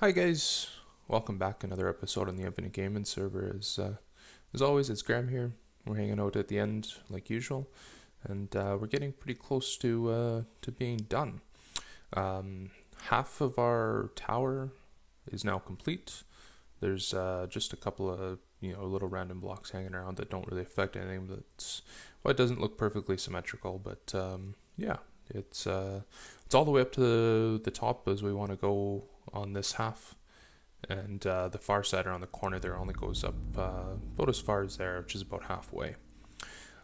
Hi guys, welcome back. Another episode on the Infinite Gaming server. As always, it's Graham here. We're hanging out at the end like usual, and we're getting pretty close to being done. Half of our tower is now complete. There's just a couple of little random blocks hanging around that don't really affect anything. It doesn't look perfectly symmetrical, but yeah, it's all the way up to the top as we want to go on this half, and the far side around the corner there only goes up about as far as there, which is about halfway.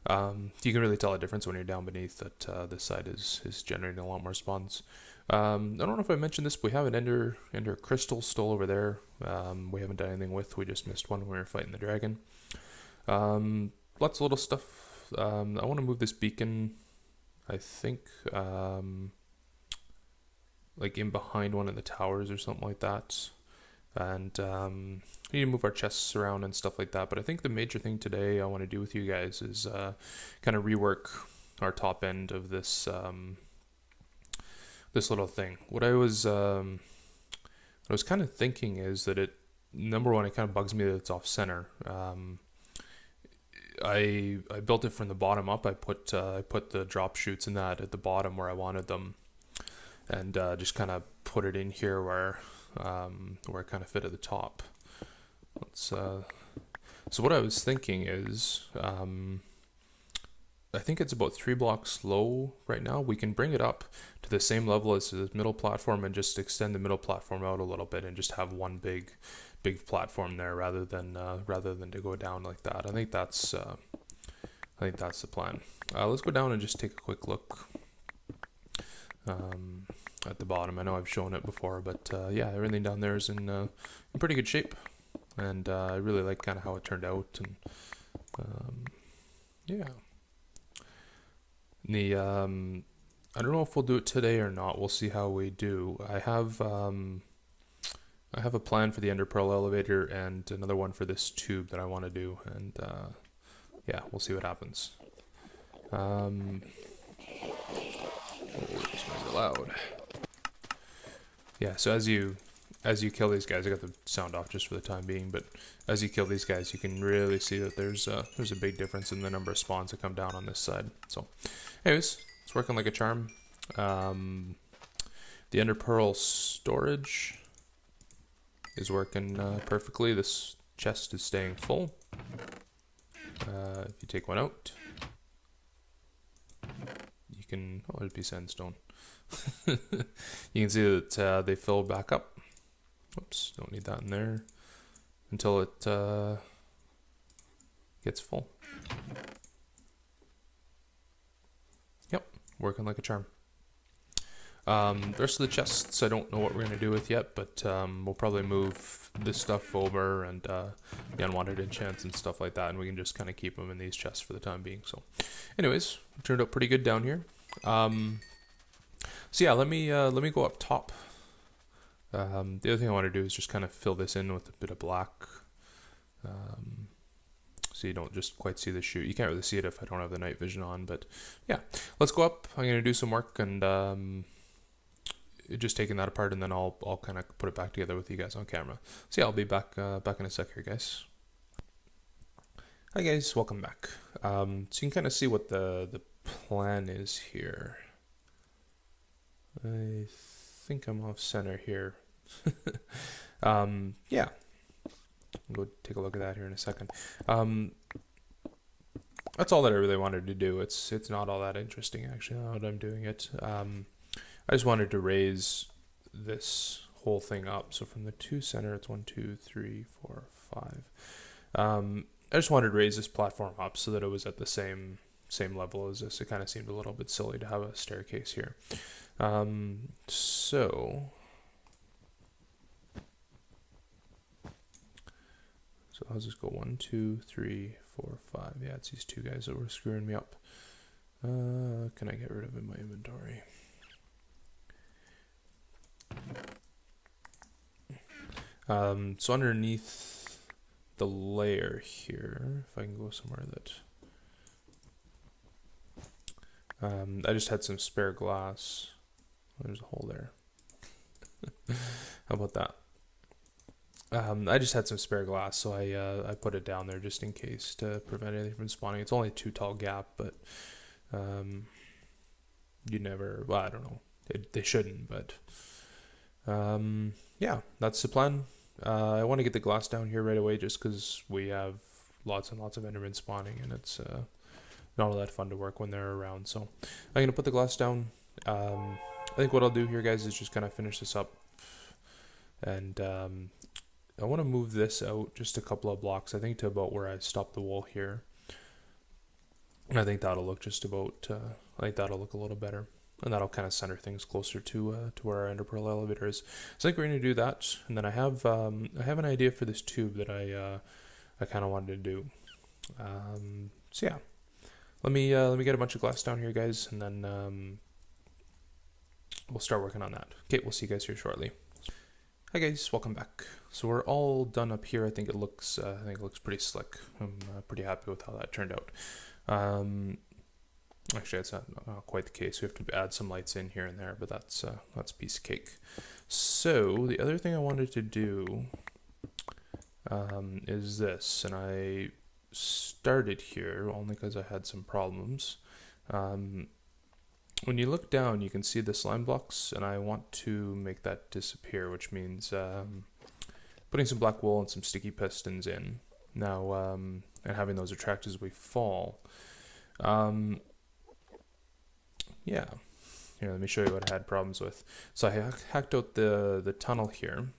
You can really tell a difference when you're down beneath that this side is generating a lot more spawns. I don't know if I mentioned this, but we have an ender crystal still over there. We haven't done anything with. We just missed one when we were fighting the dragon. Lots of little stuff. I want to move this beacon, I think, like in behind one of the towers or something like that. And we need to move our chests around and stuff like that. But I think the major thing today I want to do with you guys is kind of rework our top end of this this little thing. What I was kind of thinking is that number one, it kind of bugs me that it's off center. I built it from the bottom up. I put the drop chutes in that at the bottom where I wanted them, and just kind of put it in here where it kind of fit at the top. So what I was thinking is, I think it's about 3 blocks low right now. We can bring it up to the same level as the middle platform and just extend the middle platform out a little bit and just have one big platform there rather than to go down like that. I think that's the plan. Let's go down and just take a quick look at the bottom. I know I've shown it before, but yeah, everything down there is in pretty good shape, and I really like kind of how it turned out. And yeah, I don't know if we'll do it today or not. We'll see how we do. I have a plan for the Ender Pearl elevator and another one for this tube that I want to do, and yeah, we'll see what happens. Oh, this one's loud. Yeah, so as you kill these guys, I got the sound off just for the time being, but as you kill these guys, you can really see that there's a big difference in the number of spawns that come down on this side. So, anyways, it's working like a charm. The Ender Pearl storage is working perfectly. This chest is staying full. If you take one out, you can... Oh, it'd be sandstone. You can see that they fill back up. Oops, don't need that in there until it gets full. Yep, working like a charm. The rest of the chests I don't know what we're going to do with yet, but we'll probably move this stuff over and the unwanted enchants and stuff like that, and we can just kind of keep them in these chests for the time being. So anyways, it turned out pretty good down here. So yeah, let me go up top. The other thing I want to do is just kind of fill this in with a bit of black, so you don't just quite see the chute. You can't really see it if I don't have the night vision on, but yeah, let's go up. I'm going to do some work and just taking that apart, and then I'll kind of put it back together with you guys on camera. So yeah, I'll be back in a sec here, guys. Hi guys, welcome back. So you can kind of see what the plan is here. I think I'm off center here. Yeah, I'll go take a look at that here in a second. That's all that I really wanted to do. It's not all that interesting actually now that I'm doing it. I just wanted to raise this whole thing up. So from the 2 center, it's 1, 2, 3, 4, 5. I just wanted to raise this platform up so that it was at the same level as this. It kind of seemed a little bit silly to have a staircase here. So how's this go? 1, 2, 3, 4, 5. Yeah, it's these 2 guys that were screwing me up. Can I get rid of it in my inventory? So underneath the layer here, if I can go somewhere that I just had some spare glass. There's a hole there. How about that? I just had some spare glass, so I put it down there just in case to prevent anything from spawning. It's only a 2 tall gap, but um, you never. Well, I don't know. They shouldn't, but yeah, that's the plan. I want to get the glass down here right away, just because we have lots and lots of Endermen spawning, and it's not all that fun to work when they're around. So I'm gonna put the glass down. I think what I'll do here, guys, is just kind of finish this up, and I want to move this out just a couple of blocks. I think to about where I stopped the wall here. And I think that'll look just about. I think that'll look a little better, and that'll kind of center things closer to where our Ender Pearl elevator is. So I think we're going to do that, and then I have an idea for this tube that I kind of wanted to do. So yeah, let me get a bunch of glass down here, guys, and then we'll start working on that. Okay, we'll see you guys here shortly. Hi guys, welcome back. So we're all done up here. I think it looks pretty slick. I'm pretty happy with how that turned out. Actually, it's not quite the case. We have to add some lights in here and there, but that's a piece of cake. So the other thing I wanted to do is this, and I started here only because I had some problems. When you look down, you can see the slime blocks, and I want to make that disappear, which means putting some black wool and some sticky pistons in now, and having those attract as we fall. Yeah, here, let me show you what I had problems with. So I hacked out the tunnel here,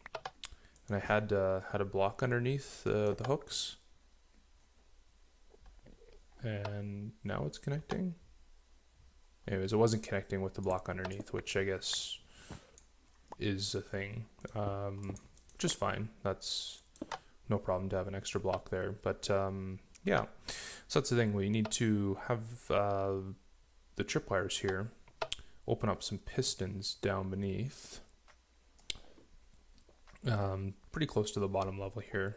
and I had a block underneath the hooks, and now it's connecting. Anyways, it wasn't connecting with the block underneath, which I guess is a thing, which is fine. That's no problem to have an extra block there. But yeah, so that's the thing. We need to have the tripwires here open up some pistons down beneath, pretty close to the bottom level here.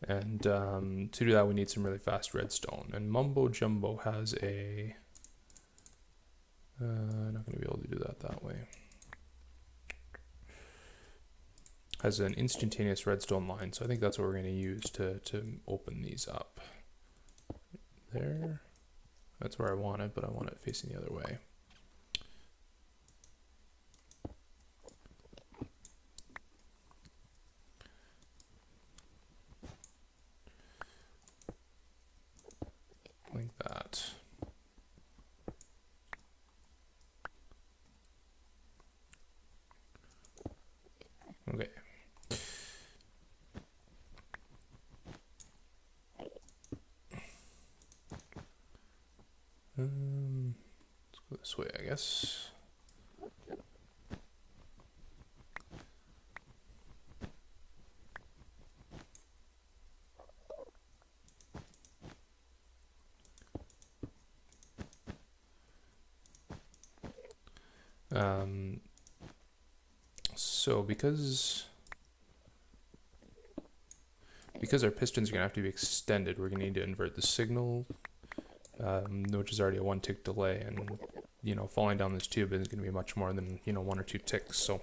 And to do that, we need some really fast redstone. And Mumbo Jumbo has a... not going to be able to do that way. Has an instantaneous redstone line, so I think that's what we're going to use to open these up. There. That's where I want it, but I want it facing the other way. Like that. Okay. Let's go this way, I guess. So because our pistons are going to have to be extended, we're going to need to invert the signal, which is already a 1 tick delay, and falling down this tube is going to be much more than 1 or 2 ticks. So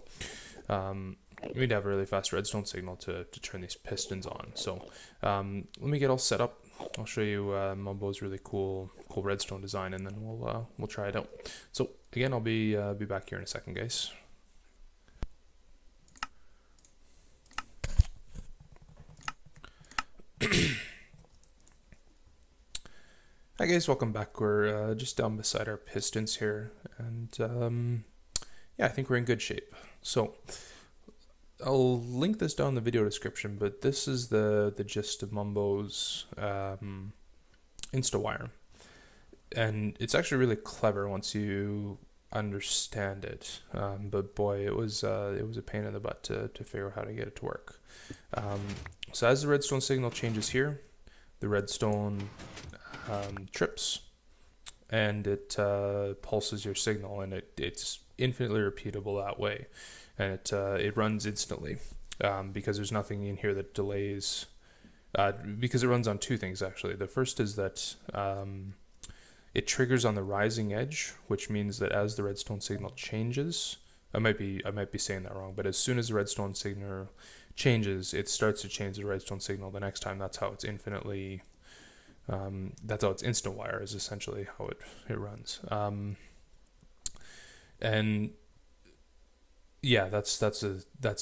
we need to have a really fast redstone signal to turn these pistons on. So let me get all set up. I'll show you Mumbo's really cool redstone design, and then we'll try it out. So again, I'll be back here in a second, guys. Hi guys, welcome back. We're just down beside our pistons here, and yeah, I think we're in good shape. So I'll link this down in the video description, but this is the gist of Mumbo's InstaWire, and it's actually really clever once you understand it. But boy, it was a pain in the butt to figure out how to get it to work. So as the redstone signal changes here, the redstone trips, and it pulses your signal, and it's infinitely repeatable that way, and it runs instantly, because there's nothing in here that delays, because it runs on 2 things actually. The first is that it triggers on the rising edge, which means that as the redstone signal changes, I might be saying that wrong, but as soon as the redstone signal changes, it starts to change the redstone signal the next time. That's how it's infinitely. That's how it's instant wire is essentially how it runs. And yeah, that's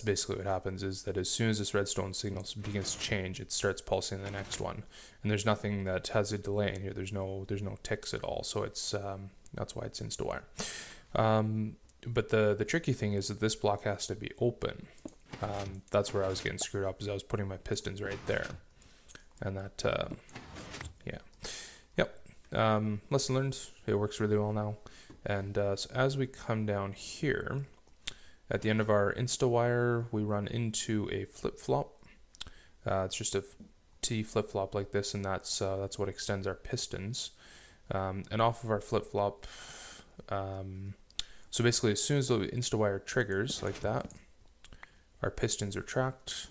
basically what happens, is that as soon as this redstone signal begins to change, it starts pulsing the next one, and there's nothing that has a delay in here. There's no ticks at all, so it's that's why it's insta wire. But the tricky thing is that this block has to be open. That's where I was getting screwed up, is I was putting my pistons right there, and that yeah, yep. Lesson learned. It works really well now. And so as we come down here, at the end of our insta-wire, we run into a flip-flop. It's just a T flip-flop like this, and that's what extends our pistons. And off of our flip-flop, so basically as soon as the insta-wire triggers like that, our pistons are tracked,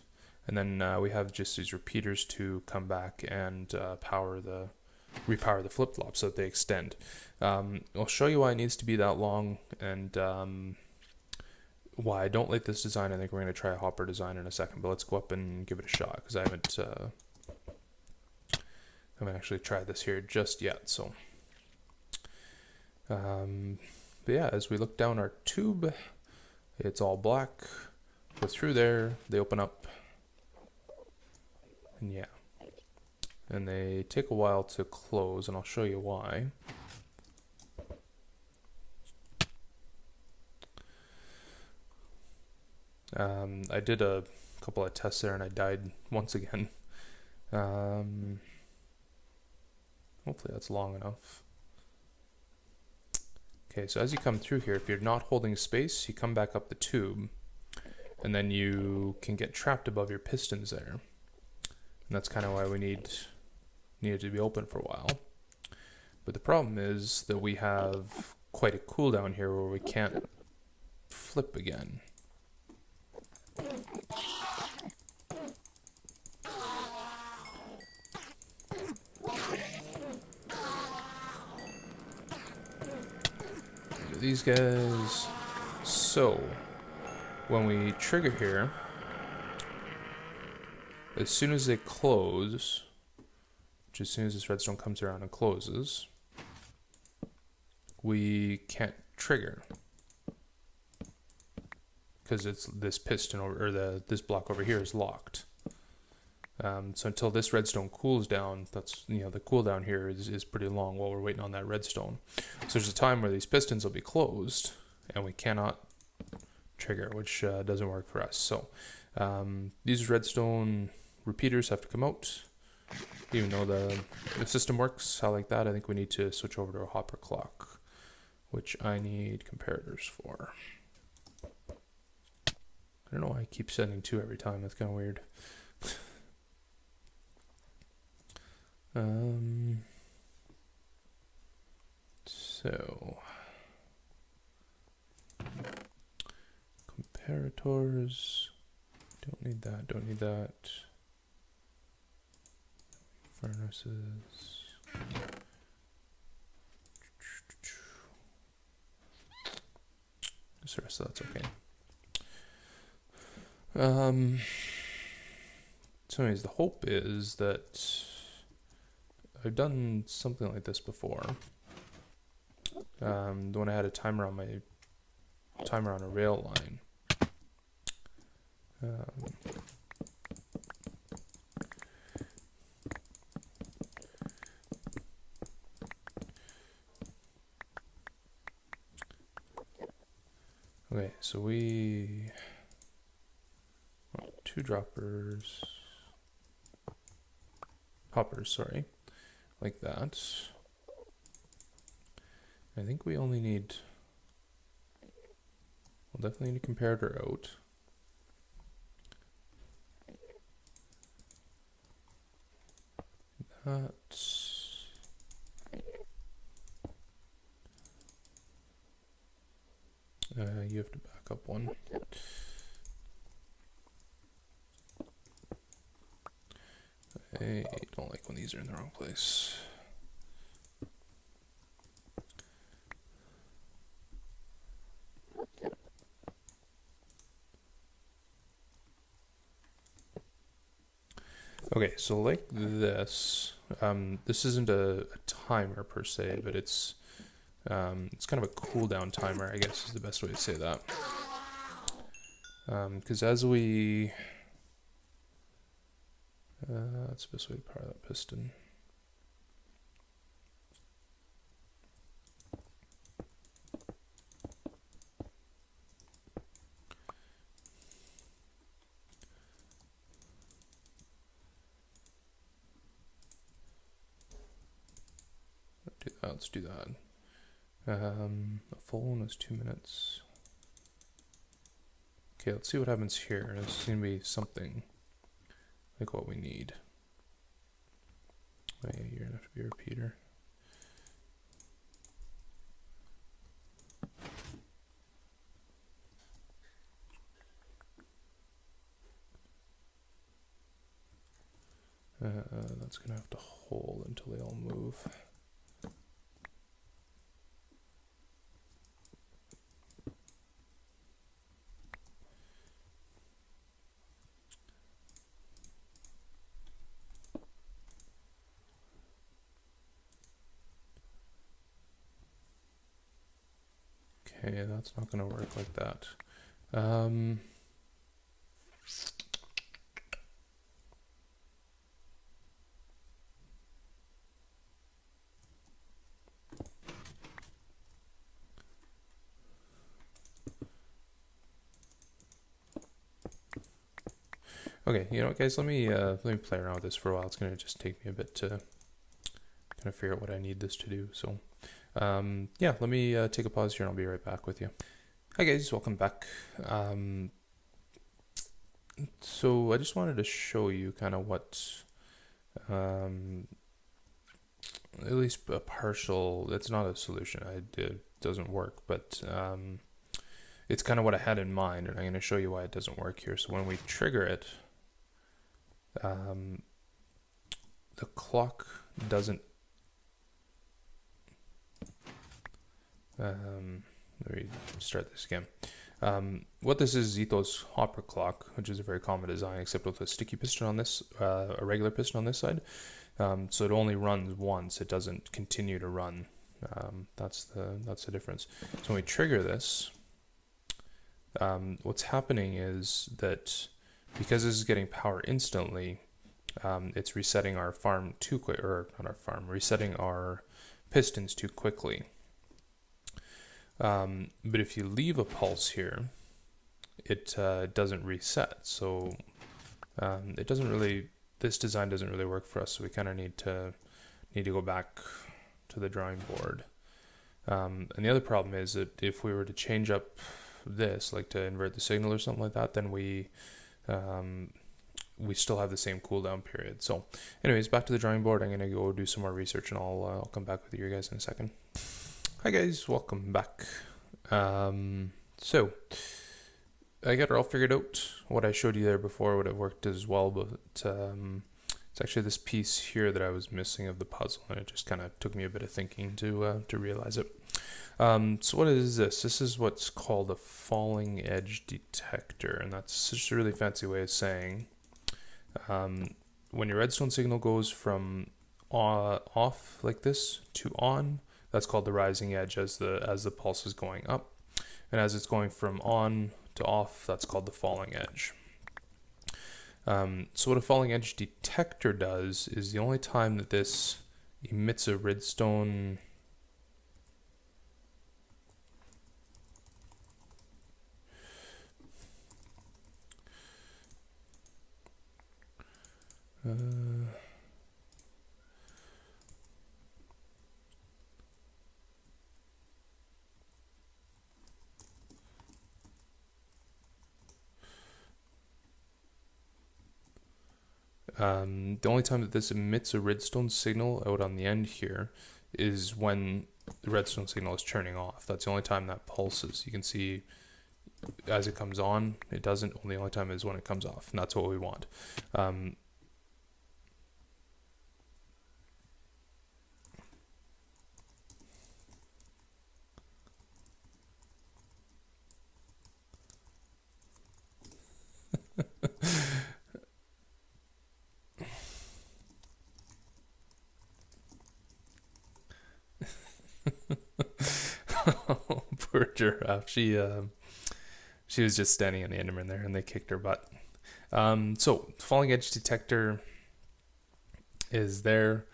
and then we have just these repeaters to come back and repower the flip-flop so that they extend. I'll show you why it needs to be that long, and why I don't like this design. I think we're going to try a hopper design in a second, but let's go up and give it a shot, because I haven't actually tried this here just yet. So, but yeah, as we look down our tube, it's all black. Go through there, they open up, and yeah, and they take a while to close, and I'll show you why. I did a couple of tests there and I died once again. Hopefully that's long enough. Okay, so as you come through here, if you're not holding space, you come back up the tube, and then you can get trapped above your pistons there. And that's kind of why we need it to be open for a while. But the problem is that we have quite a cooldown here where we can't flip again. These guys. So when we trigger here, as soon as they close, which as soon as this redstone comes around and closes, we can't trigger because it's this piston or this block over here is locked. So until this redstone cools down, that's the cooldown here is pretty long while we're waiting on that redstone. So there's a time where these pistons will be closed and we cannot trigger, which doesn't work for us. So these redstone repeaters have to come out. Even though the system works how like that, I think we need to switch over to a hopper clock, which I need comparators for. I don't know why I keep sending 2 every time. That's kind of weird. So comparators, don't need that. Furnaces. So that's okay. So anyways, the hope is that I've done something like this before. When I had a timer on a rail line. Okay, so we want 2 hoppers, sorry, like that. I think we only need, we'll definitely need a comparator out. That. You have to back up one. I don't like when these are in the wrong place. Okay, so like this, this isn't a timer per se, but it's kind of a cooldown timer, I guess is the best way to say that. Because as we, that's the best way to power that piston. Let's do that. A full one was 2 minutes. Okay, let's see what happens here. This is going to be something like what we need. Oh yeah, you're going to have to be a repeater. That's going to have to hold until they all move. Okay, that's not going to work like that. Okay, you know what, guys? Let me play around with this for a while. It's going to just take me a bit to kind of figure out what I need this to do. So, yeah, let me take a pause here, and I'll be right back with you. Hi guys, welcome back. So I just wanted to show you kind of what, at least a partial. It's not a solution. It doesn't work, but it's kind of what I had in mind, and I'm going to show you why it doesn't work here. So when we trigger it, the clock doesn't. Let me start this again. What this is Ethos hopper clock, which is a very common design, except with a sticky piston on this, a regular piston on this side. So it only runs once; it doesn't continue to run. That's the difference. So when we trigger this, what's happening is that because this is getting power instantly, it's resetting our farm too quick, or not our farm, resetting our pistons too quickly. But if you leave a pulse here, it doesn't reset. So it doesn't really. This design doesn't really work for us. So we kind of need to go back to the drawing board. And the other problem is that if we were to change up this, like to invert the signal or something like that, then we still have the same cooldown period. So anyways, back to the drawing board. I'm going to go do some more research, and I'll come back with you guys in a second. Hi guys, welcome back. So I got it all figured out. What I showed you there before would have worked as well, but it's actually this piece here that I was missing of the puzzle, and it just kind of took me a bit of thinking to realize it. So what is this? This is what's called a falling edge detector, and that's just a really fancy way of saying when your redstone signal goes from off like this to on, that's called the rising edge as the pulse is going up, and as it's going from on to off, that's called the falling edge. So what a falling edge detector does is the only time that this emits a redstone the only time that this emits a redstone signal out on the end here is when the redstone signal is turning off. That's the only time that pulses. You can see as it comes on, it doesn't. The only time is when it comes off, and that's what we want. poor giraffe. She was just standing in the Enderman there, and they kicked her butt. So falling edge detector is there.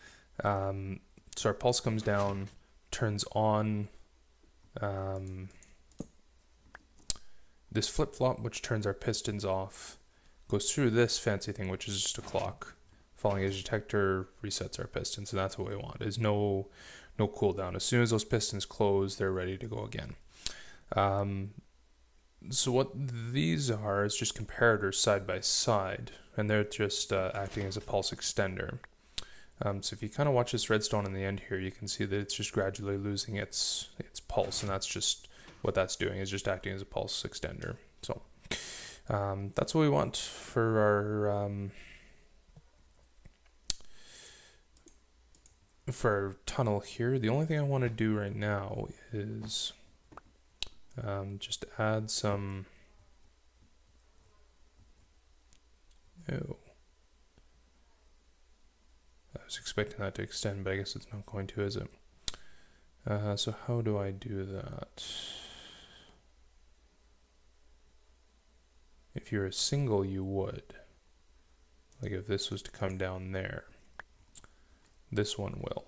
So our pulse comes down, turns on this flip-flop, which turns our pistons off, goes through this fancy thing, which is just a clock. Falling edge detector resets our pistons, and that's what we want, is no cooldown. As soon as those pistons close, they're ready to go again. So what these are is just comparators side by side, and they're just acting as a pulse extender. So if you kind of watch this redstone in the end here, you can see that it's just gradually losing its pulse, and that's just what that's doing, is just acting as a pulse extender. So that's what we want for our tunnel here. The only thing I want to do right now is just add some. Oh, I was expecting that to extend, but I guess it's not going to, is it? So how do I do that? If you're a single, you would. Like if this was to come down there, this one will.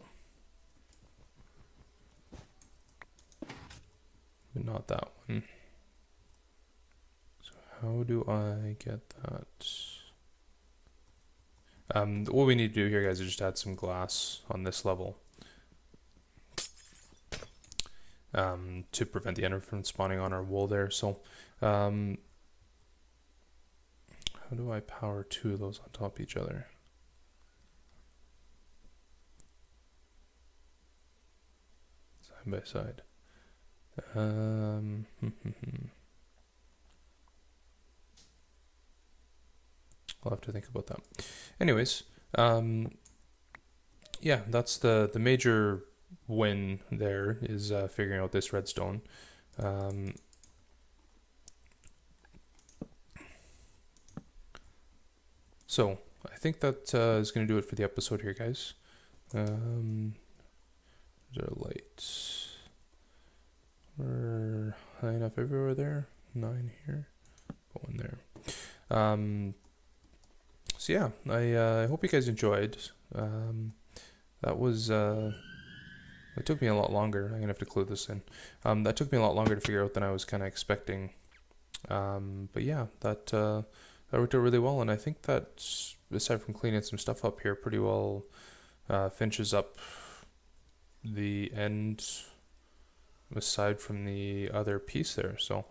But not that one. So how do I get that? What we need to do here, guys, is just add some glass on this level to prevent the ender from spawning on our wool there. So how do I power two of those on top of each other? Side by side. I'll have to think about that. Anyways, yeah, that's the major win there, is figuring out this redstone. So I think that is going to do it for the episode here, guys. Is our lights? We're high enough everywhere there. 9 here. Go in there. So yeah, I hope you guys enjoyed. That was it took me a lot longer. I'm gonna have to clue this in. That took me a lot longer to figure out than I was kind of expecting. But yeah, that worked out really well, and I think that aside from cleaning some stuff up here, pretty well finishes up the end. Aside from the other piece there, so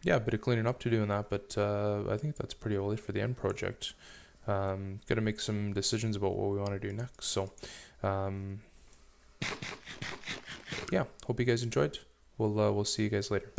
yeah, a bit of cleaning up to do in that, but I think that's pretty early for the end project. Got to make some decisions about what we want to do next. So yeah, hope you guys enjoyed. We'll see you guys later.